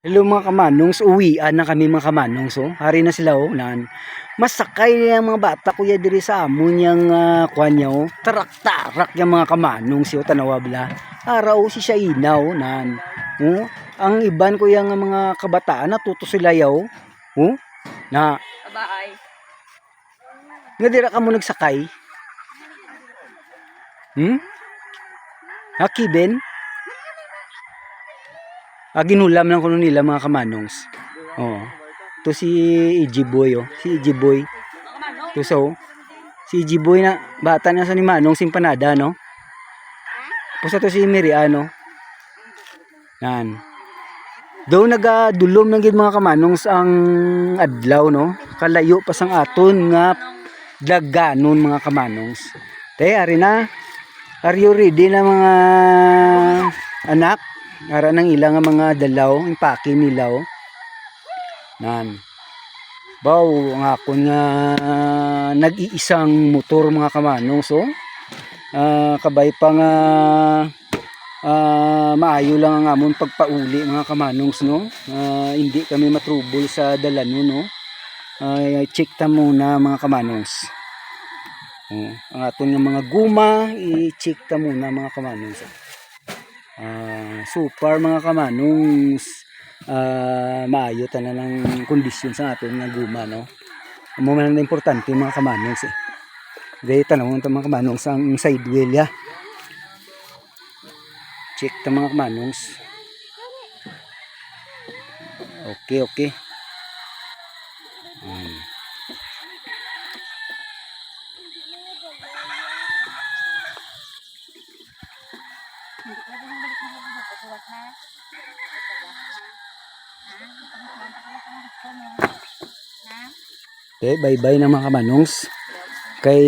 Hello mga kamanongs, uwian na kami mga kamanongs. Oh. Hari na sila oh, nan. Masakay niya mga bata kuya diri sa amon yang kuan niya oh. Tarak-tarak yang mga kamanongs yo tanawa bla. Araw si siya inaw nan. Oh, ang iban ko yang mga kabataan natuto sila yaw. Oh, na Babaay. nga dira ka mo nagsakay. Hakiben? Ginulam lang kuno nila mga kamanongs. Oh. To si EG Boy oh. Si EG Boy. To so. Si EG Boy na bata na sa ni Manong simpanada no. Pusa to si Miriano. Nan. Daw nagadulom ng gid mga kamanongs ang adlaw no. Kalayo pa sang aton nga daganon mga kamanongs. Te ari na. Are you ready na mga anak? Ara nang ilang mga dalaw, impake nila oh. Nan. Baw ang akon nga nag-iisang motor mga kamanong so. Kabay pa nga maayo lang ang amon pagpauli mga kamanongs no. Hindi kami matrubol sa dalanon no. Check ta muna mga kamanongs. Ang aton nga mga guma, i-check ta muna mga kamanongs. Super mga kamanongs, maayo tanan ng kondisyon sa aton nga guma no. Amo man ang importante mga kamanongs eh. Dahil tanawon ta mga kamanongs ang side wheel ya. Check ta mga kamanongs. Okay. Okay, bye-bye na mga kamanongs. Kay